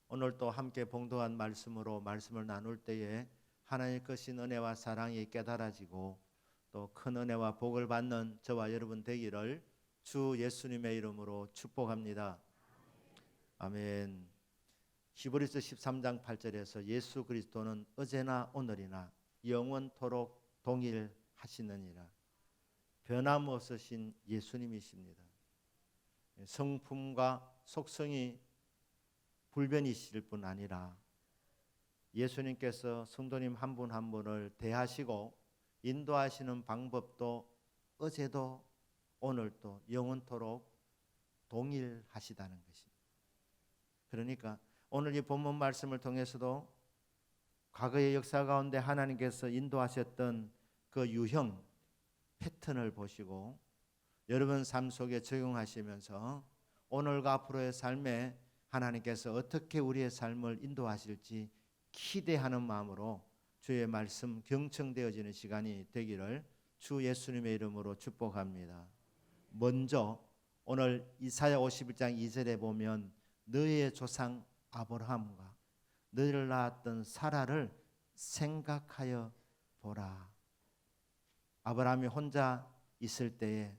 오늘 또 함께 봉독한 말씀으로 말씀을 나눌 때에 하나님의 크신 은혜와 사랑이 깨달아지고 또 큰 은혜와 복을 받는 저와 여러분 되기를 주 예수님의 이름으로 축복합니다. 아멘. 히브리서 13장 8절에서 예수 그리스도는 어제나 오늘이나 영원토록 동일하시느니라. 변함없으신 예수님이십니다. 성품과 속성이 불변이실 뿐 아니라 예수님께서 성도님 한 분 한 분을 대하시고 인도하시는 방법도 어제도 오늘도 영원토록 동일하시다는 것입니다. 그러니까 오늘 이 본문 말씀을 통해서도 과거의 역사 가운데 하나님께서 인도하셨던 그 유형 패턴을 보시고 여러분 삶 속에 적용하시면서 오늘과 앞으로의 삶에 하나님께서 어떻게 우리의 삶을 인도하실지 기대하는 마음으로 주의 말씀 경청되어지는 시간이 되기를 주 예수님의 이름으로 축복합니다. 먼저 오늘 이사야 51장 2절에 보면 너희의 조상 아브라함과 너희를 낳았던 사라를 생각하여 보라. 아브라함이 혼자 있을 때에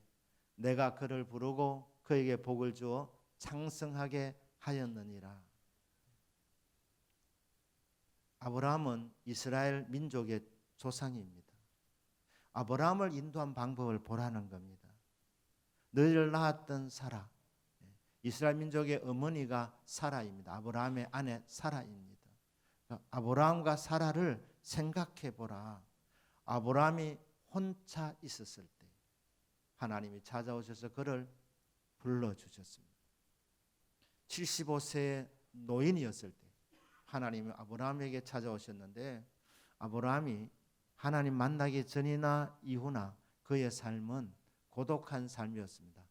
내가 그를 부르고 그에게 복을 주어 창성하게 하였느니라. 아브라함은 이스라엘 민족의 조상입니다. 아브라함을 인도한 방법을 보라는 겁니다. 너희를 낳았던 사라, 이스라엘 민족의 어머니가 사라입니다. 아브라함의 아내 사라입니다. 아브라함과 사라를 생각해 보라. 아브라함이 혼자 있었을 때 하나님이 찾아오셔서 그를 불러주셨습니다. 75세의 노인이었을 때 하나님이 아브라함에게 찾아오셨는데 아브라함이 하나님 만나기 전이나 이후나 그의 삶은 고독한 삶이었습니다.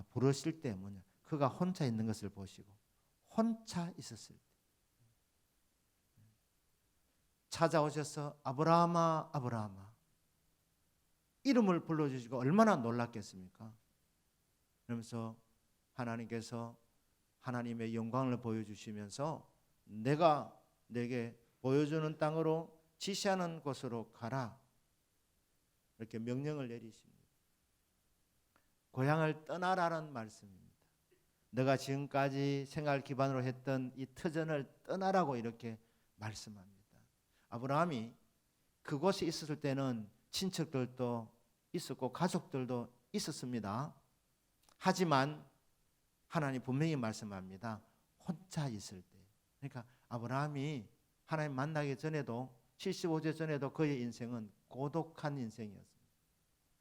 부르실 때 뭐냐? 그가 혼자 있는 것을 보시고 혼자 있었을 때 찾아오셔서 아브라함아 아브라함아 이름을 불러주시고 얼마나 놀랐겠습니까? 그러면서 하나님께서 하나님의 영광을 보여주시면서 내가 내게 보여주는 땅으로 지시하는 곳으로 가라 이렇게 명령을 내리십니다. 고향을 떠나라는 말씀입니다. 내가 지금까지 생활 기반으로 했던 이 터전을 떠나라고 이렇게 말씀합니다. 아브라함이 그곳에 있었을 때는 친척들도 있었고 가족들도 있었습니다. 하지만 하나님 분명히 말씀합니다. 혼자 있을 때. 그러니까 아브라함이 하나님 만나기 전에도 75세 전에도 그의 인생은 고독한 인생이었습니다.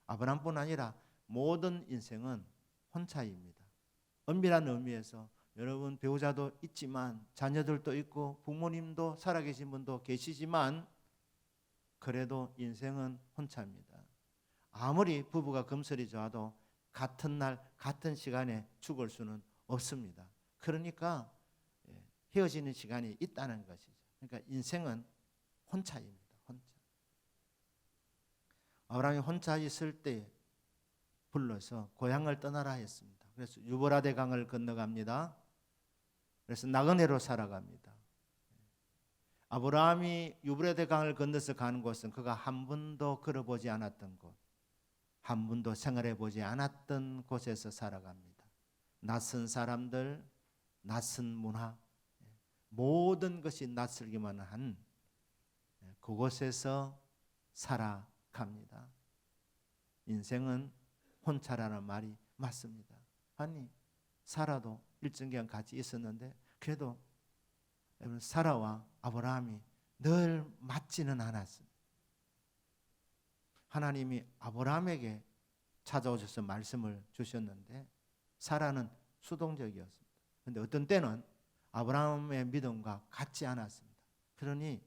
아브라함뿐 아니라 모든 인생은 혼자입니다. 엄밀한 의미에서 여러분 배우자도 있지만 자녀들도 있고 부모님도 살아계신 분도 계시지만 그래도 인생은 혼자입니다. 아무리 부부가 금슬이 좋아도 같은 날 같은 시간에 죽을 수는 없습니다. 그러니까 헤어지는 시간이 있다는 것이죠. 그러니까 인생은 혼자입니다. 혼자. 아브라함이 혼자 있을 때 불러서 고향을 떠나라 했습니다. 그래서 유브라데 강을 건너갑니다. 그래서 나그네로 살아갑니다. 아브라함이 유브라데 강을 건너서 가는 곳은 그가 한 번도 걸어보지 않았던 곳, 한 번도 생활해 보지 않았던 곳에서 살아갑니다. 낯선 사람들, 낯선 문화, 모든 것이 낯설기만 한 그곳에서 살아갑니다. 인생은 혼자라는 말이 맞습니다. 아니 사라도 일정 기간 같이 있었는데 그래도 사라와 아브라함이 늘 맞지는 않았습니다. 하나님이 아브라함에게 찾아오셔서 말씀을 주셨는데 사라는 수동적이었습니다. 그런데 어떤 때는 아브라함의 믿음과 같지 않았습니다. 그러니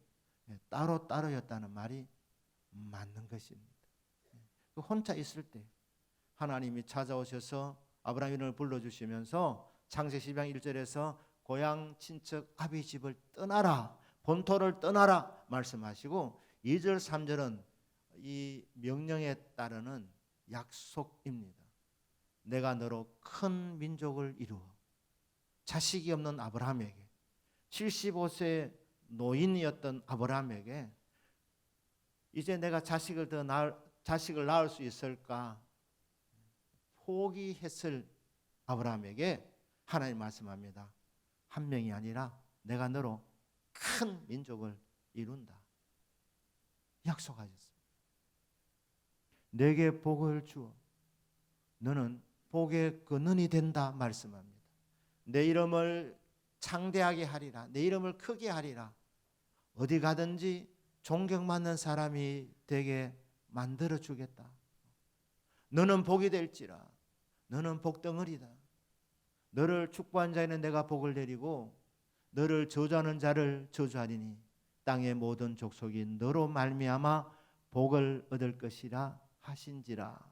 따로 따로였다는 말이 맞는 것입니다. 혼자 있을 때 하나님이 찾아오셔서 아브라함을 불러주시면서 창세기 12장 1절에서 고향 친척 아비 집을 떠나라 본토를 떠나라 말씀하시고 2절 3절은 이 명령에 따르는 약속입니다. 내가 너로 큰 민족을 이루어 자식이 없는 아브라함에게 75세 노인이었던 아브라함에게 이제 내가 자식을 낳을 수 있을까 포기했을 아브라함에게 하나님 말씀합니다. 한 명이 아니라 내가 너로 큰 민족을 이룬다. 약속하셨습니다. 내게 복을 주어 너는 복의 근원이 된다 말씀합니다. 내 이름을 창대하게 하리라. 내 이름을 크게 하리라. 어디 가든지 존경받는 사람이 되게 만들어 주겠다. 너는 복이 될지라. 너는 복덩어리다. 너를 축복한 자에는 내가 복을 내리고 너를 저주하는 자를 저주하리니 땅의 모든 족속이 너로 말미암아 복을 얻을 것이라 하신지라.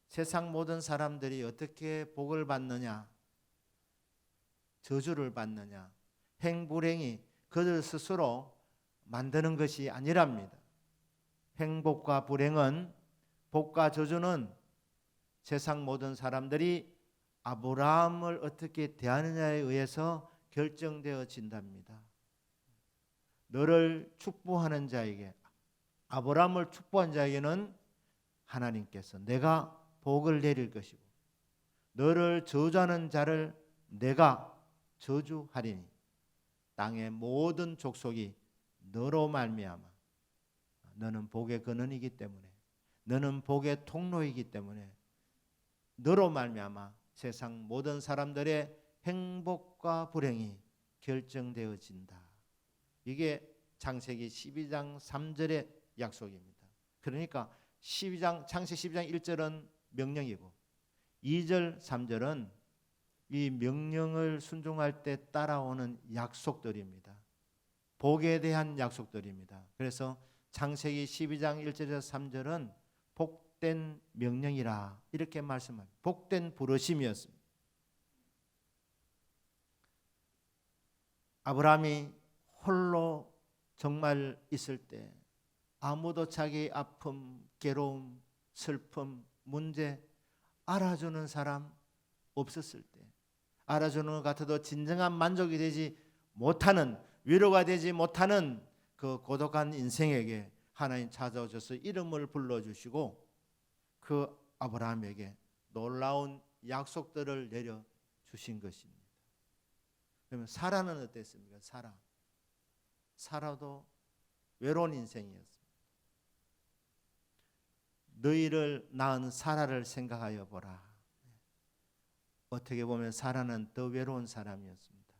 세상 모든 사람들이 어떻게 복을 받느냐, 저주를 받느냐, 행불행이 그들 스스로 만드는 것이 아니랍니다. 행복과 불행은, 복과 저주는 세상 모든 사람들이 아브라함을 어떻게 대하느냐에 의해서 결정되어진답니다. 너를 축복하는 자에게, 아브라함을 축복한 자에게는 하나님께서 내가 복을 내릴 것이고 너를 저주하는 자를 내가 저주하리니 땅의 모든 족속이 너로 말미암아, 너는 복의 근원이기 때문에, 너는 복의 통로이기 때문에 너로 말미암아 세상 모든 사람들의 행복과 불행이 결정되어진다. 이게 창세기 12장 3절의 약속입니다. 그러니까 창세기 12장 1절은 명령이고 2절 3절은 이 명령을 순종할 때 따라오는 약속들입니다. 복에 대한 약속들입니다. 그래서 창세기 12장 1절에서 3절은 복된 명령이라 이렇게 말씀합니다. 복된 부르심이었습니다. 아브라함이 홀로 정말 있을 때 아무도 자기 아픔, 괴로움, 슬픔, 문제 알아주는 사람 없었을 때, 알아주는 것 같아도 진정한 만족이 되지 못하는, 위로가 되지 못하는 그 고독한 인생에게 하나님 찾아오셔서 이름을 불러주시고 그 아브라함에게 놀라운 약속들을 내려주신 것입니다. 그러면 사라는 어땠습니까? 사라도 외로운 인생이었습니다. 너희를 낳은 사라를 생각하여 보라. 어떻게 보면 사라는 더 외로운 사람이었습니다.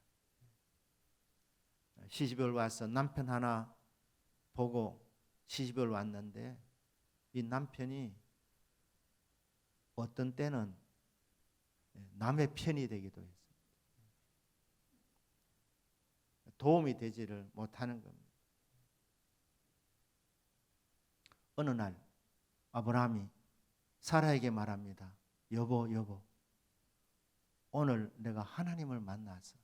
시집을 와서 남편 하나 보고 시집을 왔는데 이 남편이 어떤 때는 남의 편이 되기도 했습니다. 도움이 되지를 못하는 겁니다. 어느 날 아브라함이 사라에게 말합니다. 여보, 오늘 내가 하나님을 만나서,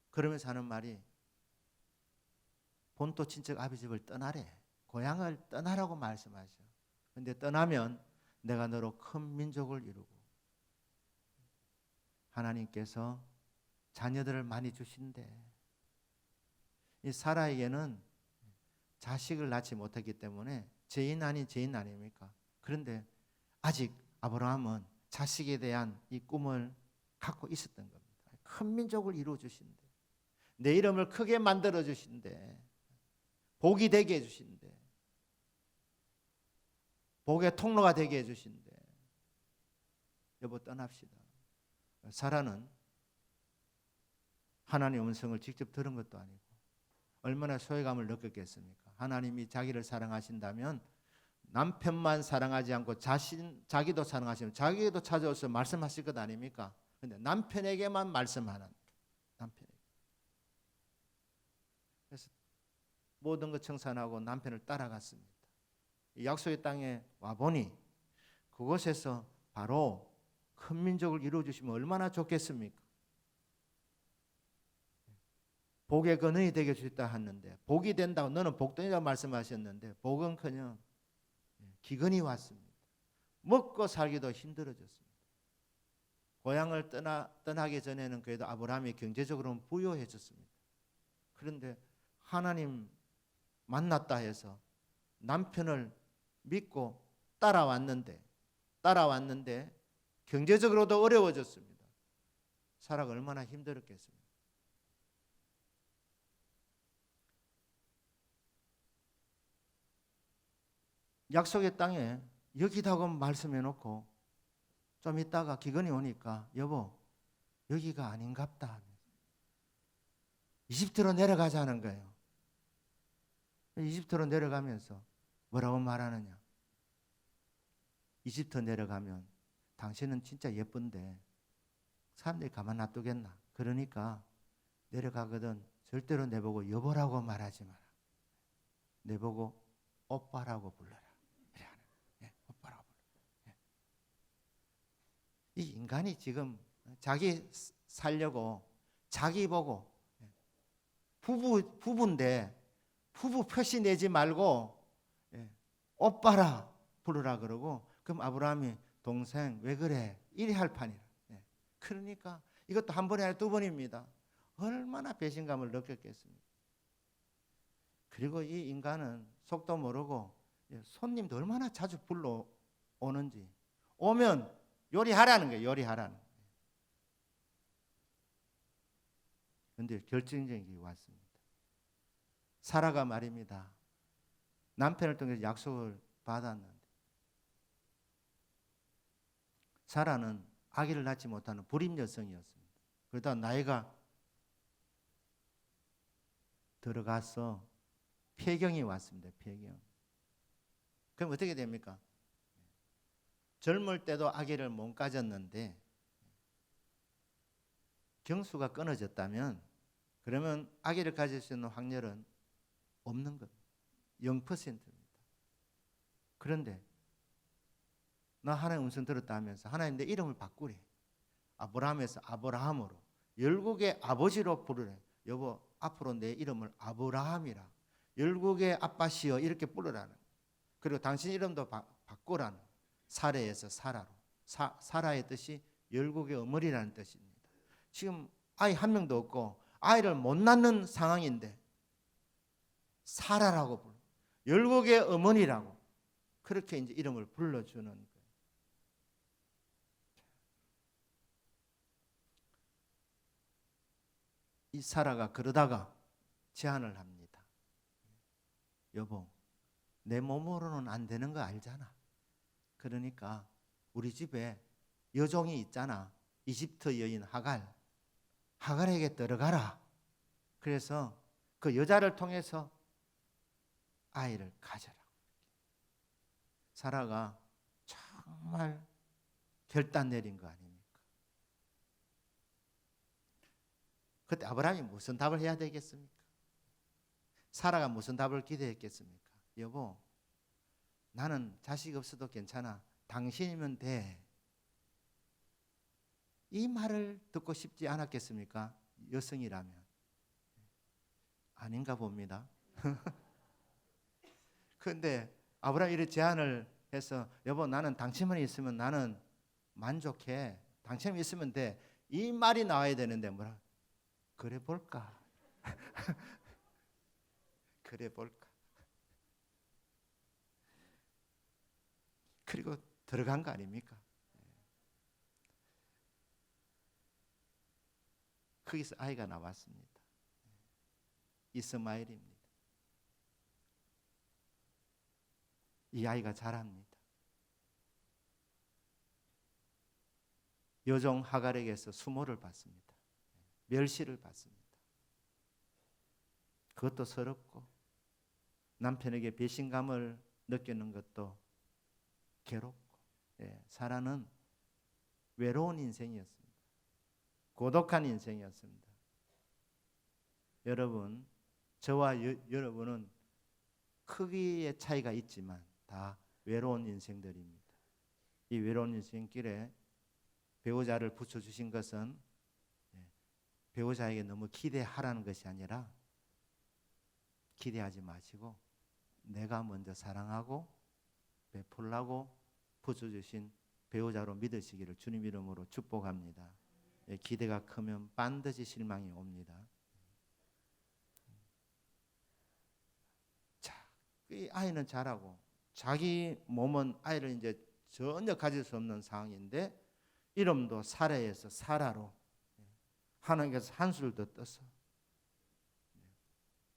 그러면서 하는 말이 본토 친척 아비 집을 떠나래, 고향을 떠나라고 말씀하셔. 그런데 떠나면 내가 너로 큰 민족을 이루고 하나님께서 자녀들을 많이 주신대. 이 사라에게는 자식을 낳지 못했기 때문에 죄인 아닌 죄인 아닙니까? 그런데 아직 아브라함은 자식에 대한 이 꿈을 갖고 있었던 겁니다. 큰 민족을 이루어 주신대. 내 이름을 크게 만들어 주신대. 복이 되게 해 주신대. 복의 통로가 되게 해 주신대. 여보 떠납시다. 사라는 하나님의 음성을 직접 들은 것도 아니고 얼마나 소외감을 느꼈겠습니까? 하나님이 자기를 사랑하신다면 남편만 사랑하지 않고 자기도 사랑하시면 자기도 찾아와서 말씀하실 것 아닙니까? 그런데 남편에게만 말씀하는, 남편에게. 그래서 모든 것 청산하고 남편을 따라갔습니다. 약속의 땅에 와보니 그곳에서 바로 큰 민족을 이루어주시면 얼마나 좋겠습니까? 복의 근원이 되게 주셨다 하는데, 복이 된다고 너는 복된이라고 말씀하셨는데 복은커녕 기근이 왔습니다. 먹고 살기도 힘들어졌습니다. 고향을 떠나기 전에는 그래도 아브라함이 경제적으로는 부유해졌습니다. 그런데 하나님 만났다 해서 남편을 믿고 따라왔는데 경제적으로도 어려워졌습니다. 사라가 얼마나 힘들었겠습니까? 약속의 땅에 여기다고 말씀해 놓고 좀 있다가 기근이 오니까 여보 여기가 아닌갑다. 이집트로 내려가자는 거예요. 이집트로 내려가면서 뭐라고 말하느냐? 이집트 내려가면 당신은 진짜 예쁜데 사람들이 가만 놔두겠나? 그러니까 내려가거든 절대로 내보고 여보라고 말하지 마라. 내보고 오빠라고 불러라. 그래 하는. 예, 오빠라고 불러. 예. 이 인간이 지금 자기 살려고 자기 보고 부부인데 부부 표시 내지 말고 오빠라 부르라 그러고 그럼 아브라함이 동생 왜 그래 이리 할 판이라. 그러니까 이것도 한 번이 아니라 두 번입니다. 얼마나 배신감을 느꼈겠습니까? 그리고 이 인간은 속도 모르고 손님도 얼마나 자주 불러오는지 오면 요리하라는 거예요. 요리하라는. 그런데 결정적인 게 왔습니다. 사라가 말입니다. 남편을 통해서 약속을 받았는데 사라는 아기를 낳지 못하는 불임 여성이었습니다. 그러다 나이가 들어가서 폐경이 왔습니다. 폐경. 그럼 어떻게 됩니까? 젊을 때도 아기를 못 가졌는데 경수가 끊어졌다면 그러면 아기를 가질 수 있는 확률은 없는 겁니다. 0%입니다. 그런데 나 하나님 음성 들었다 하면서 하나님 내 이름을 바꾸래. 아브라함에서 아브라함으로 열국의 아버지로 부르래. 여보 앞으로 내 이름을 아브라함이라 열국의 아빠시여 이렇게 부르라는. 그리고 당신 이름도 바꾸라는. 사레에서 사라로. 사라의 뜻이 열국의 어머니라는 뜻입니다. 지금 아이 한 명도 없고 아이를 못 낳는 상황인데 사라라고 불러. 열국의 어머니라고 그렇게 이제 이름을 불러주는 거예요. 이 사라가 그러다가 제안을 합니다. 여보, 내 몸으로는 안 되는 거 알잖아. 그러니까 우리 집에 여종이 있잖아. 이집트 여인 하갈에게 들어가라. 그래서 그 여자를 통해서 아이를 가져라. 사라가 정말 결단 내린 거 아닙니까? 그때 아브라함이 무슨 답을 해야 되겠습니까? 사라가 무슨 답을 기대했겠습니까? 여보, 나는 자식 없어도 괜찮아. 당신이면 돼. 이 말을 듣고 싶지 않았겠습니까? 여성이라면. 아닌가 봅니다. 그런데 아브라함이 이렇게 제안을 해서 여보 나는 당신만 있으면 나는 만족해. 당신만 있으면 돼. 이 말이 나와야 되는데 뭐라? 그래 볼까? 그래 볼까? 그리고 들어간 거 아닙니까? 거기서 아이가 나왔습니다. 이스마엘입니다. 이 아이가 자랍니다. 여종 하갈에게서 수모를 받습니다. 멸시를 받습니다. 그것도 서럽고 남편에게 배신감을 느끼는 것도 괴롭고 사라는 외로운 인생이었습니다. 고독한 인생이었습니다. 여러분, 저와 여러분은 크기의 차이가 있지만 다 외로운 인생들입니다. 이 외로운 인생길에 배우자를 붙여주신 것은 배우자에게 너무 기대하라는 것이 아니라 기대하지 마시고 내가 먼저 사랑하고 베풀라고 붙여주신 배우자로 믿으시기를 주님 이름으로 축복합니다. 기대가 크면 반드시 실망이 옵니다. 자, 이 아이는 자라고 자기 몸은 아이를 이제 전혀 가질 수 없는 상황인데 이름도 사라에서 사라로 하나님께서 한수를 더 떠서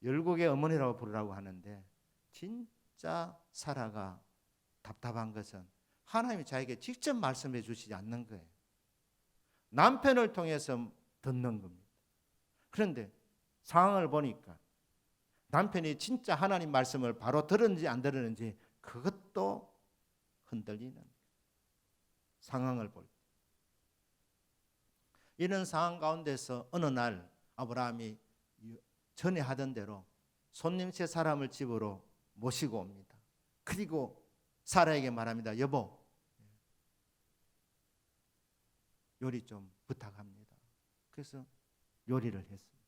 열국의 어머니라고 부르라고 하는데 진짜 사라가 답답한 것은 하나님이 자기에게 직접 말씀해 주시지 않는 거예요. 남편을 통해서 듣는 겁니다. 그런데 상황을 보니까 남편이 진짜 하나님 말씀을 바로 들었는지 안 들었는지 그것도 흔들리는 상황을 볼 때, 이런 상황 가운데서 어느 날 아브라함이 전에 하던 대로 손님 세 사람을 집으로 모시고 옵니다. 그리고 사라에게 말합니다. 여보, 요리 좀 부탁합니다. 그래서 요리를 했습니다.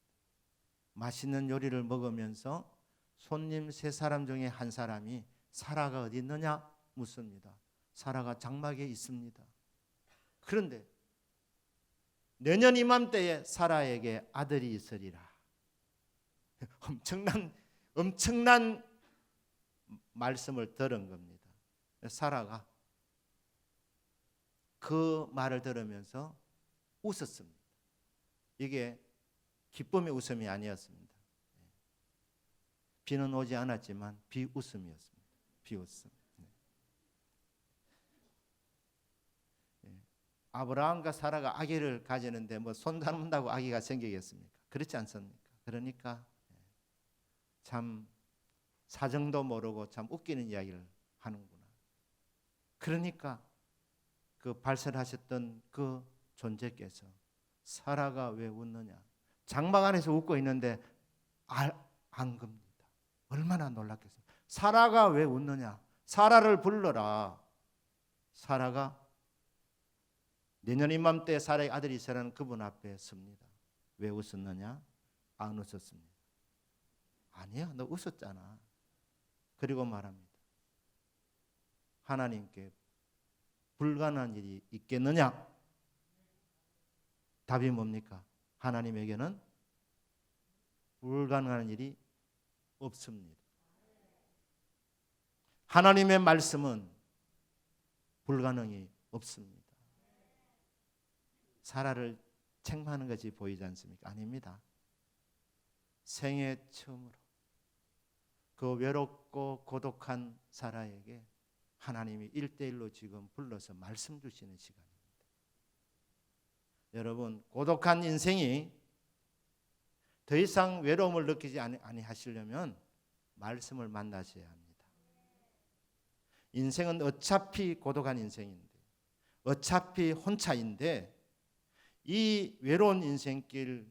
맛있는 요리를 먹으면서 손님 세 사람 중에 한 사람이 사라가 어디 있느냐 묻습니다. 사라가 장막에 있습니다. 그런데 내년 이맘때에 사라에게 아들이 있으리라. 엄청난 말씀을 들은 겁니다. 사라가 그 말을 들으면서 웃었습니다. 이게 기쁨의 웃음이 아니었습니다. 비는 오지 않았지만 비웃음이었습니다. 비웃음. 아브라함과 사라가 아기를 가지는데 뭐 손 닮는다고 아기가 생기겠습니까? 그렇지 않습니까? 그러니까 참 사정도 모르고 참 웃기는 이야기를 하는구나. 그러니까 그 발설하셨던 그 존재께서 사라가 왜 웃느냐, 장막 안에서 웃고 있는데 안 겁니다. 얼마나 놀랐겠습니까? 사라가 왜 웃느냐, 사라를 불러라. 사라가 내년 이맘때 사라의 아들이 있으라는 그분 앞에 섭니다. 왜 웃었느냐? 안 웃었습니다. 아니야, 너 웃었잖아. 그리고 말합니다. 하나님께 불가능한 일이 있겠느냐? 답이 뭡니까? 하나님에게는 불가능한 일이 없습니다. 하나님의 말씀은 불가능이 없습니다. 사라를 책망하는 것이 보이지 않습니까? 아닙니다. 생애 처음으로 그 외롭고 고독한 사라에게 하나님이 1대1로 지금 불러서 말씀 주시는 시간입니다. 여러분, 고독한 인생이 더 이상 외로움을 느끼지 아니하시려면 말씀을 만나셔야 합니다. 인생은 어차피 고독한 인생인데, 어차피 혼자인데, 이 외로운 인생길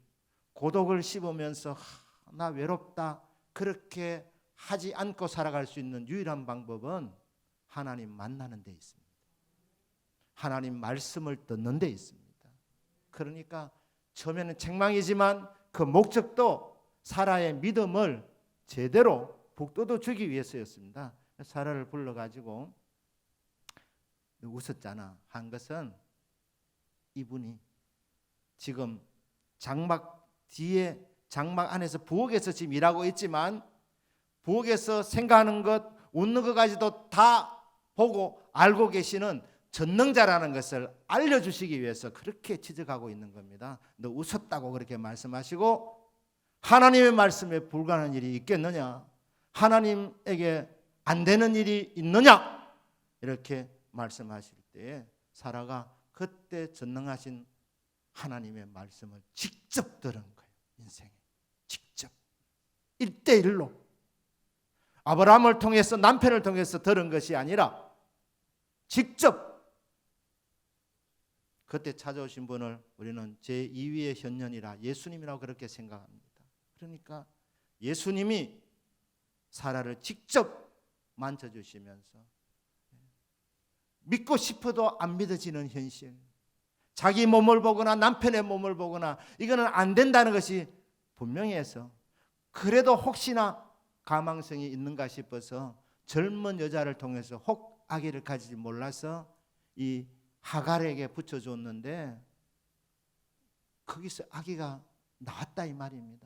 고독을 씹으면서 나 외롭다 그렇게 하지 않고 살아갈 수 있는 유일한 방법은 하나님 만나는 데 있습니다. 하나님 말씀을 듣는 데 있습니다. 그러니까 처음에는 책망이지만 그 목적도 사라의 믿음을 제대로 북돋워 주기 위해서였습니다. 사라를 불러가지고 웃었잖아 한 것은 이분이 지금 장막 뒤에, 장막 안에서 부엌에서 지금 일하고 있지만 부엌에서 생각하는 것, 웃는 것까지도 다 보고 알고 계시는 전능자라는 것을 알려주시기 위해서 그렇게 지적하고 있는 겁니다. 너 웃었다고 그렇게 말씀하시고, 하나님의 말씀에 불가능한 일이 있겠느냐, 하나님에게 안 되는 일이 있느냐, 이렇게 말씀하실 때에 사라가 그때 전능하신 하나님의 말씀을 직접 들은 거예요. 인생에 직접 1대1로 아브라함을 통해서, 남편을 통해서 들은 것이 아니라 직접 그때 찾아오신 분을 우리는 제2위의 현년이라 예수님이라고 그렇게 생각합니다. 그러니까 예수님이 사라를 직접 만져주시면서 믿고 싶어도 안 믿어지는 현실, 자기 몸을 보거나 남편의 몸을 보거나 이거는 안 된다는 것이 분명해서 그래도 혹시나 가망성이 있는가 싶어서 젊은 여자를 통해서 혹 아기를 가지지 몰라서 이 하갈에게 붙여줬는데 거기서 아기가 나왔다 이 말입니다.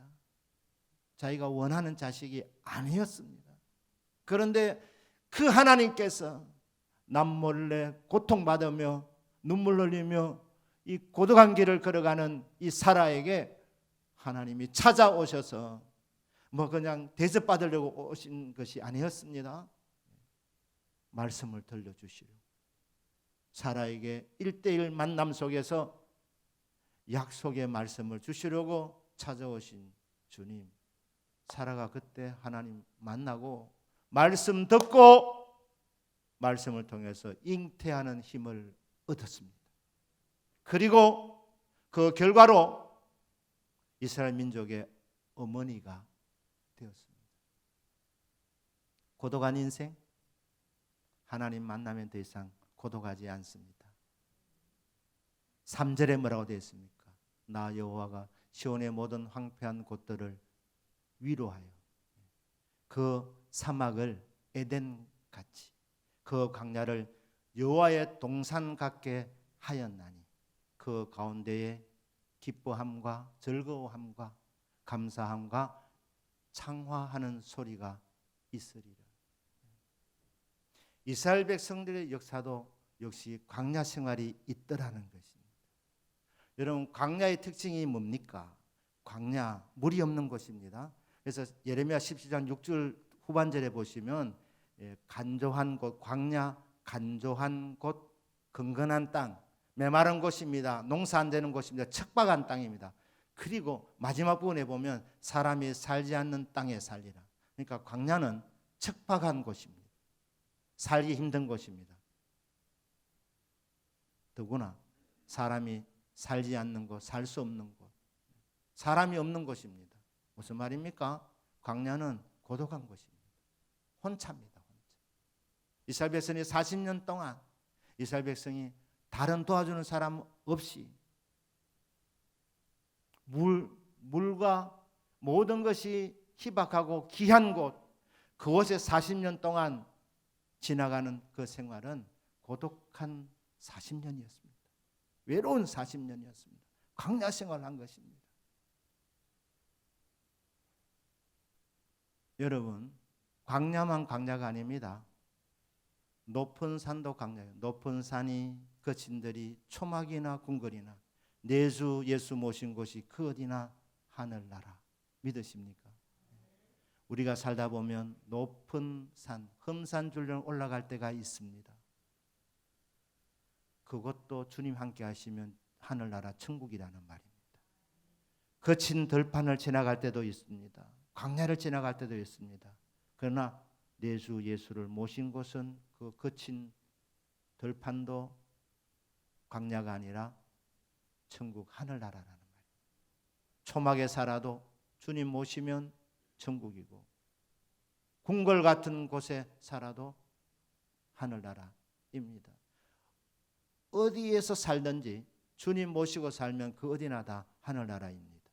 자기가 원하는 자식이 아니었습니다. 그런데 그 하나님께서 남몰래 고통받으며 눈물 흘리며 이 고독한 길을 걸어가는 이 사라에게 하나님이 찾아오셔서 뭐 그냥 대접받으려고 오신 것이 아니었습니다. 말씀을 들려주시려 사라에게 1:1 만남 속에서 약속의 말씀을 주시려고 찾아오신 주님. 사라가 그때 하나님 만나고 말씀 듣고 말씀을 통해서 잉태하는 힘을 얻었습니다. 그리고 그 결과로 이스라엘 민족의 어머니가 되었습니다. 고독한 인생, 하나님 만나면 더 이상 고독하지 않습니다. 3절에 뭐라고 되어 있습니까? 나 여호와가 시온의 모든 황폐한 곳들을 위로하여 그 사막을 에덴같이 그 광야를 여호와의 동산 같게 하였나니 그 가운데에 기뻐함과 즐거워함과 감사함과 창화하는 소리가 있으리라. 이스라엘 백성들의 역사도 역시 광야 생활이 있더라는 것입니다. 여러분, 광야의 특징이 뭡니까? 광야, 물이 없는 곳입니다. 그래서 예레미야 17장 6절 후반절에 보시면 간조한 곳, 광야 간조한 곳, 건건한 땅, 메마른 곳입니다. 농사 안 되는 곳입니다. 척박한 땅입니다. 그리고 마지막 부분에 보면 사람이 살지 않는 땅에 살리라. 그러니까 광야는 척박한 곳입니다. 살기 힘든 곳입니다. 더구나 사람이 살지 않는 곳, 살 수 없는 곳, 사람이 없는 곳입니다. 무슨 말입니까? 광야는 고독한 곳입니다. 혼차입니다. 혼차. 이스라엘 백성이 40년 동안 이스라엘 백성이 다른 도와주는 사람 없이 물과 모든 것이 희박하고 귀한 곳, 그곳에 40년 동안 지나가는 그 생활은 고독한 40년이었습니다. 외로운 40년이었습니다. 광야 생활을 한 것입니다. 여러분, 광야만 광야가 아닙니다. 높은 산도 광야예요. 높은 산이 거친들이 초막이나 궁궐이나 내주 예수 모신 곳이 그 어디나 하늘나라. 믿으십니까? 우리가 살다 보면 높은 산, 험산줄로 올라갈 때가 있습니다. 그것도 주님 함께 하시면 하늘나라 천국이라는 말입니다. 거친 들판을 지나갈 때도 있습니다. 광야를 지나갈 때도 있습니다. 그러나 내주 예수를 모신 곳은 그 거친 들판도 광야가 아니라 천국 하늘나라라는 말이에요. 초막에 살아도 주님 모시면 천국이고, 궁궐 같은 곳에 살아도 하늘나라입니다. 어디에서 살든지 주님 모시고 살면 그 어디나 다 하늘나라입니다.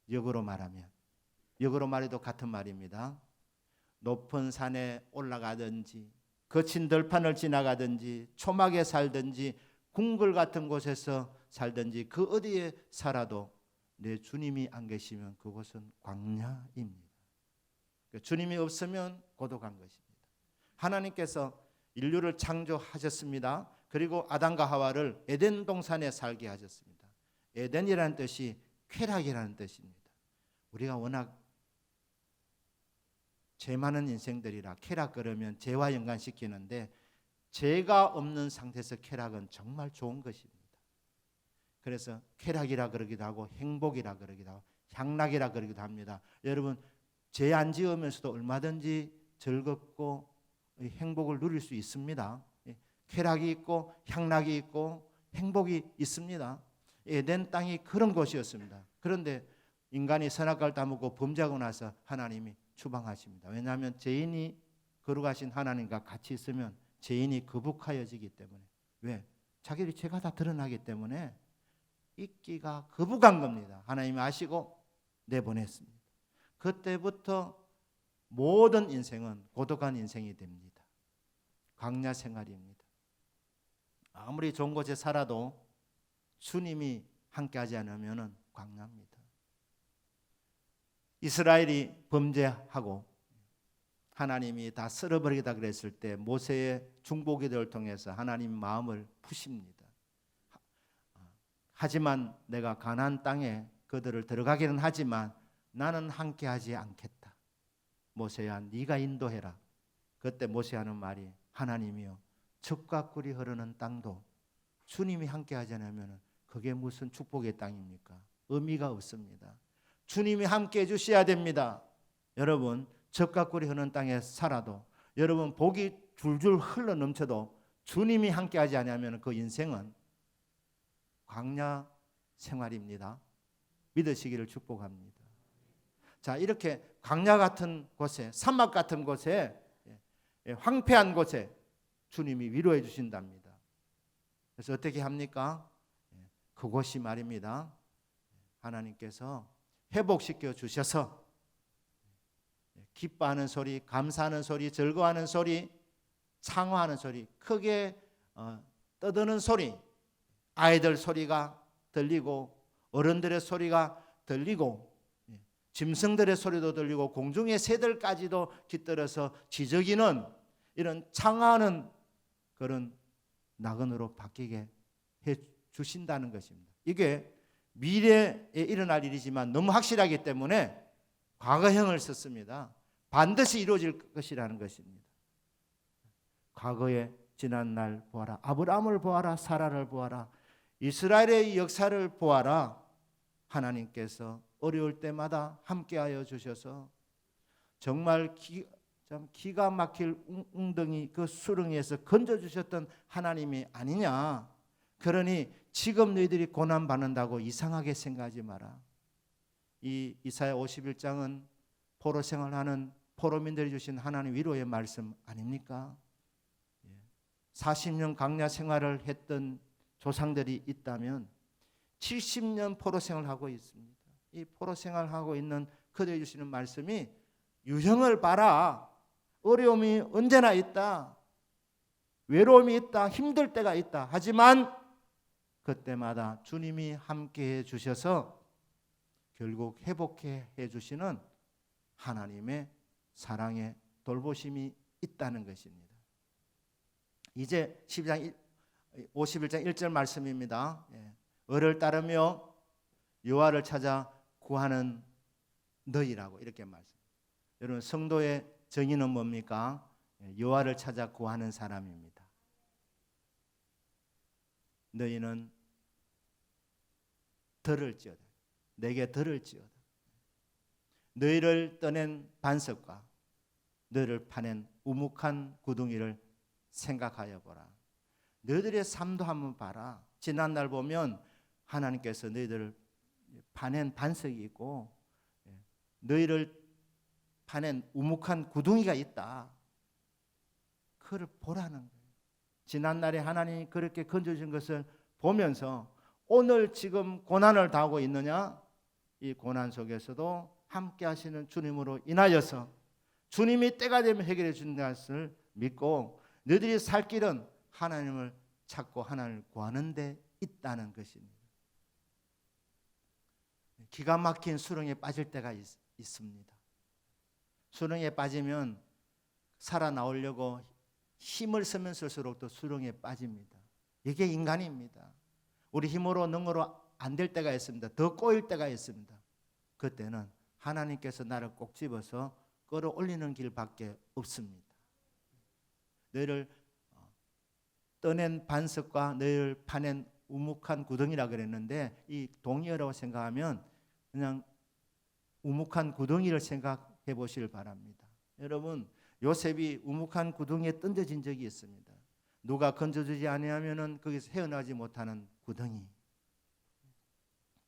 역으로 말해도 같은 말입니다. 높은 산에 올라가든지 거친 들판을 지나가든지 초막에 살든지 궁궐 같은 곳에서 살든지 그 어디에 살아도 내 주님이 안 계시면 그곳은 광야입니다. 주님이 없으면 고독한 것입니다. 하나님께서 인류를 창조하셨습니다. 그리고 아담과 하와를 에덴 동산에 살게 하셨습니다. 에덴이라는 뜻이 쾌락이라는 뜻입니다. 우리가 워낙 죄 많은 인생들이라 쾌락 그러면 죄와 연관시키는데, 죄가 없는 상태에서 쾌락은 정말 좋은 것입니다. 그래서 쾌락이라 그러기도 하고 행복이라 그러기도 하고 향락이라 그러기도 합니다. 여러분, 죄 안 지으면서도 얼마든지 즐겁고 행복을 누릴 수 있습니다. 쾌락이 있고 향락이 있고 행복이 있습니다. 에덴 땅이 그런 곳이었습니다. 그런데 인간이 선악과를 따먹고 범죄하고 나서 하나님이 추방하십니다. 왜냐하면 죄인이 거룩하신 하나님과 같이 있으면 죄인이 거북하여지기 때문에. 왜? 자기의 죄가 다 드러나기 때문에 있기가 거북한 겁니다. 하나님이 아시고 내보냈습니다. 그때부터 모든 인생은 고독한 인생이 됩니다. 광야 생활입니다. 아무리 좋은 곳에 살아도 주님이 함께하지 않으면 광야입니다. 이스라엘이 범죄하고 하나님이 다 쓸어버리겠다 그랬을 때 모세의 중보기도를 통해서 하나님 마음을 푸십니다. 하지만 내가 가나안 땅에 그들을 들어가기는 하지만 나는 함께하지 않겠다. 모세야, 네가 인도해라. 그때 모세 하는 말이, 하나님이여, 젖과 꿀이 흐르는 땅도 주님이 함께하지 않으면 그게 무슨 축복의 땅입니까? 의미가 없습니다. 주님이 함께해 주셔야 됩니다. 여러분, 젖과 꿀이 흐르는 땅에 살아도, 여러분 복이 줄줄 흘러 넘쳐도 주님이 함께하지 않으면 그 인생은 광야 생활입니다. 믿으시기를 축복합니다. 자, 이렇게 광야 같은 곳에, 사막 같은 곳에, 황폐한 곳에 주님이 위로해 주신답니다. 그래서 어떻게 합니까? 그곳이 말입니다, 하나님께서 회복시켜 주셔서 기뻐하는 소리, 감사하는 소리, 즐거워하는 소리, 창화하는 소리, 크게 떠드는 소리, 아이들 소리가 들리고 어른들의 소리가 들리고 짐승들의 소리도 들리고 공중의 새들까지도 깃들어서 지저귀는 이런 창화하는 그런 낙원으로 바뀌게 해 주신다는 것입니다. 이게 미래에 일어날 일이지만 너무 확실하기 때문에 과거형을 썼습니다. 반드시 이루어질 것이라는 것입니다. 과거에 지난 날 보아라. 아브라함을 보아라. 사라를 보아라. 이스라엘의 역사를 보아라. 하나님께서 어려울 때마다 함께하여 주셔서 정말 기가 막힐 웅덩이 그 수렁에서 건져주셨던 하나님이 아니냐. 그러니 지금 너희들이 고난받는다고 이상하게 생각하지 마라. 이 이사야 51장은 포로 생활하는 포로민들이 주신 하나님 위로의 말씀 아닙니까? 40년 광야 생활을 했던 조상들이 있다면 70년 포로 생활하고 있습니다. 이 포로 생활하고 있는 그들이 주시는 말씀이 유형을 봐라. 어려움이 언제나 있다. 외로움이 있다. 힘들 때가 있다. 하지만 그때마다 주님이 함께해 주셔서 결국 회복해 주시는 하나님의 사랑의 돌보심이 있다는 것입니다. 이제 51장 1절 말씀입니다. 을을 따르며 여호와를 찾아 구하는 너희라고 이렇게 말씀. 여러분, 성도의 정의는 뭡니까? 여호와를 찾아 구하는 사람입니다. 너희는 들을지어다. 내게 들을지어다. 너희를 떠낸 반석과 너희를 파낸 우묵한 구덩이를 생각하여 보라. 너희들의 삶도 한번 봐라. 지난날 보면 하나님께서 너희들을 파낸 반석이 있고 너희를 파낸 우묵한 구덩이가 있다. 그걸 보라는 거예요. 지난날에 하나님이 그렇게 건져준 것을 보면서 오늘 지금 고난을 당하고 있느냐? 이 고난 속에서도 함께 하시는 주님으로 인하여서 주님이 때가 되면 해결해 준다는 것을 믿고 너희들이 살 길은 하나님을 찾고 하나님을 구하는 데 있다는 것입니다. 기가 막힌 수렁에 빠질 때가 있습니다. 수렁에 빠지면 살아나오려고 힘을 쓰면 쓸수록 또 수렁에 빠집니다. 이게 인간입니다. 우리 힘으로 능으로 안 될 때가 있습니다. 더 꼬일 때가 있습니다. 그때는 하나님께서 나를 꼭 집어서 끌어올리는 길밖에 없습니다. 너희를 떠낸 반석과 너희를 파낸 우묵한 구덩이라 그랬는데 이 동의어라고 생각하면 그냥 우묵한 구덩이를 생각해 보시길 바랍니다. 여러분, 요셉이 우묵한 구덩이에 던져진 적이 있습니다. 누가 건져주지 아니하면은 거기서 헤어나지 못하는 구덩이.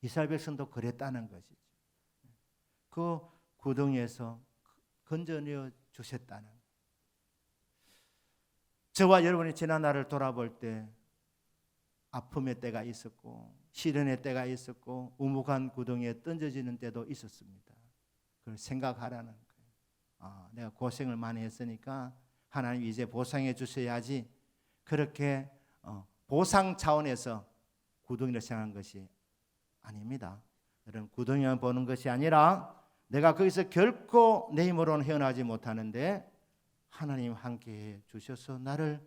이스라엘 백성도 그랬다는 것이죠. 그 구덩이에서 건져내어 주셨다는. 저와 여러분이 지난 날을 돌아볼 때 아픔의 때가 있었고 시련의 때가 있었고 우묵한 구덩이에 던져지는 때도 있었습니다. 그걸 생각하라는 거예요. 내가 고생을 많이 했으니까 하나님 이제 보상해 주셔야지. 그렇게 보상 차원에서 구덩이를 생각한 것이 아닙니다. 여러분, 구덩이만 보는 것이 아니라 내가 거기서 결코 내 힘으로는 헤어나지 못하는데 하나님 함께해 주셔서 나를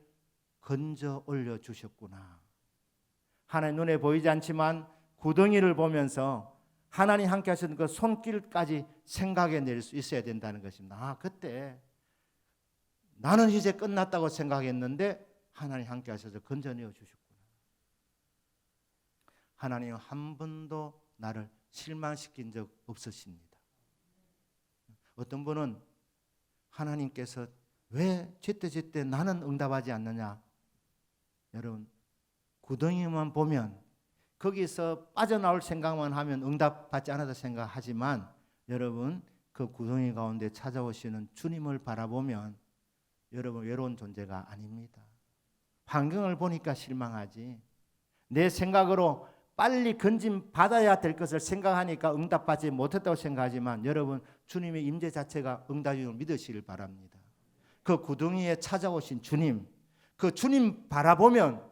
건져 올려 주셨구나. 하나님 눈에 보이지 않지만 구덩이를 보면서 하나님 함께 하시는 그 손길까지 생각해 낼 수 있어야 된다는 것입니다. 아, 그때 나는 이제 끝났다고 생각했는데 하나님 함께 하셔서 건져내어 주셨구나. 하나님은 한 번도 나를 실망시킨 적 없으십니다. 어떤 분은 하나님께서 왜 제때 나는 응답하지 않느냐? 여러분, 구덩이만 보면 거기서 빠져나올 생각만 하면 응답받지 않아도 생각하지만 여러분, 그 구덩이 가운데 찾아오시는 주님을 바라보면 여러분 외로운 존재가 아닙니다. 환경을 보니까 실망하지, 내 생각으로 빨리 건짐 받아야 될 것을 생각하니까 응답받지 못했다고 생각하지만 여러분, 주님의 임재 자체가 응답임을 믿으시길 바랍니다. 그 구덩이에 찾아오신 주님, 그 주님 바라보면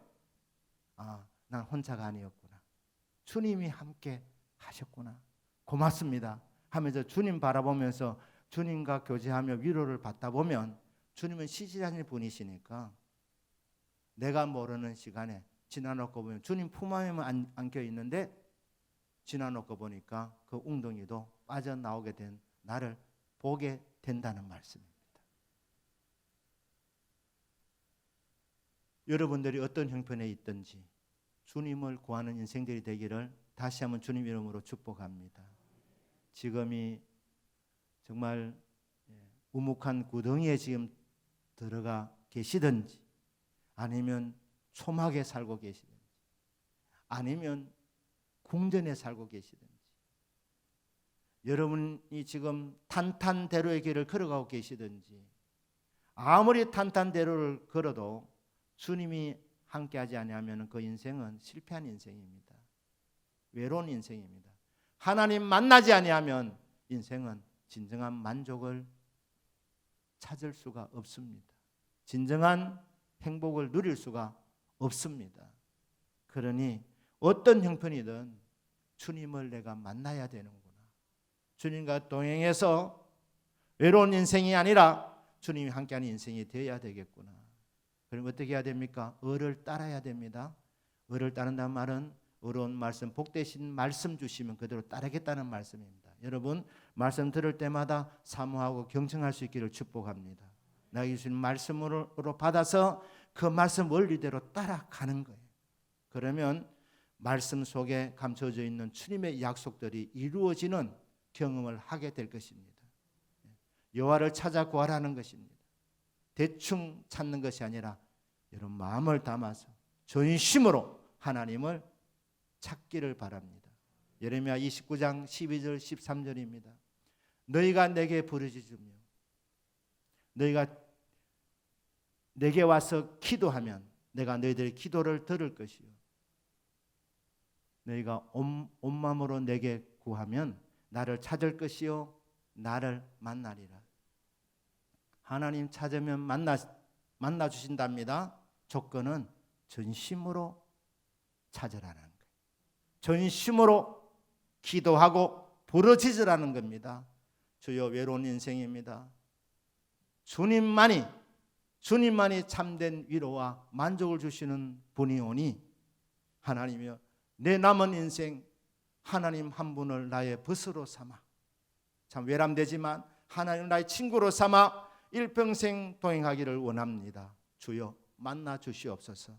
아, 난 혼자가 아니었구나. 주님이 함께 하셨구나. 고맙습니다 하면서 주님 바라보면서 주님과 교제하며 위로를 받다 보면 주님은 쉬지 않는 분이시니까 내가 모르는 시간에 지나놓고 보면 주님 품 안에만 안겨 있는데 지나놓고 보니까 그 웅덩이도 빠져나오게 된 나를 보게 된다는 말씀입니다. 여러분들이 어떤 형편에 있든지 주님을 구하는 인생들이 되기를 다시 한번 주님 이름으로 축복합니다. 지금이 정말 우묵한 구덩이에 지금 들어가 계시든지 아니면 초막에 살고 계시든지 아니면 궁전에 살고 계시든지 여러분이 지금 탄탄대로의 길을 걸어가고 계시든지 아무리 탄탄대로를 걸어도 주님이 함께하지 아니하면 그 인생은 실패한 인생입니다. 외로운 인생입니다. 하나님 만나지 아니하면 인생은 진정한 만족을 찾을 수가 없습니다. 진정한 행복을 누릴 수가 없습니다. 그러니 어떤 형편이든 주님을 내가 만나야 되는구나. 주님과 동행해서 외로운 인생이 아니라 주님이 함께하는 인생이 되어야 되겠구나. 그럼 어떻게 해야 됩니까? 을을 따라야 됩니다. 을을 따른다는 말은 어려운 말씀, 복되신 말씀 주시면 그대로 따르겠다는 말씀입니다. 여러분, 말씀 들을 때마다 사모하고 경청할 수 있기를 축복합니다. 나에게 주신 말씀으로 받아서 그 말씀 원리대로 따라가는 거예요. 그러면 말씀 속에 감춰져 있는 주님의 약속들이 이루어지는 경험을 하게 될 것입니다. 여호와를 찾아 구하라는 것입니다. 대충 찾는 것이 아니라 여러분 마음을 담아서 전심으로 하나님을 찾기를 바랍니다. 예레미야 29장 12절 13절입니다. 너희가 내게 부르짖으며 너희가 내게 와서 기도하면 내가 너희들의 기도를 들을 것이요 너희가 온 마음으로 내게 구하면 나를 찾을 것이요 나를 만나리라. 하나님 찾으면 만나 주신답니다. 조건은 전심으로 찾으라는 거예요. 전심으로 기도하고 부르짖으라는 겁니다. 주여 외로운 인생입니다. 주님만이 참된 위로와 만족을 주시는 분이오니 하나님이여 내 남은 인생 하나님 한 분을 나의 벗으로 삼아 참 외람되지만 하나님 나의 친구로 삼아 일평생 동행하기를 원합니다. 주여 만나 주시옵소서.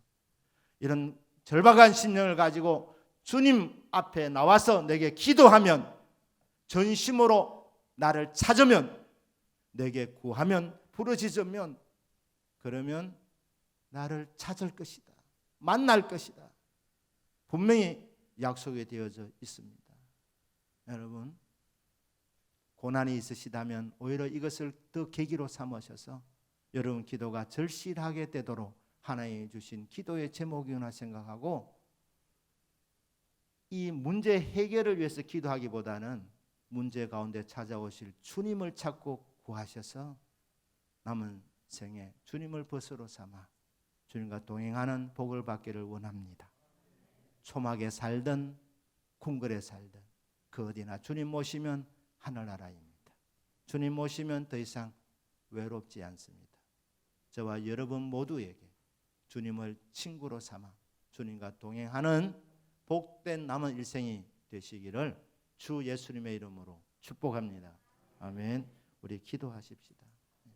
이런 절박한 심령을 가지고 주님 앞에 나와서 내게 기도하면 전심으로 나를 찾으면 내게 구하면 부르짖으면 그러면 나를 찾을 것이다. 만날 것이다. 분명히 약속이 되어져 있습니다. 여러분 고난이 있으시다면 오히려 이것을 더 계기로 삼으셔서 여러분 기도가 절실하게 되도록 하나님이 주신 기도의 제목이구나 생각하고 이 문제 해결을 위해서 기도하기보다는 문제 가운데 찾아오실 주님을 찾고 구하셔서 남은 생에 주님을 벗으로 삼아 주님과 동행하는 복을 받기를 원합니다. 초막에 살든 궁궐에 살든 그 어디나 주님 모시면 하늘나라입니다. 주님 모시면 더 이상 외롭지 않습니다. 저와 여러분 모두에게 주님을 친구로 삼아 주님과 동행하는 복된 남은 일생이 되시기를 주 예수님의 이름으로 축복합니다. 아멘. 우리 기도하십시다.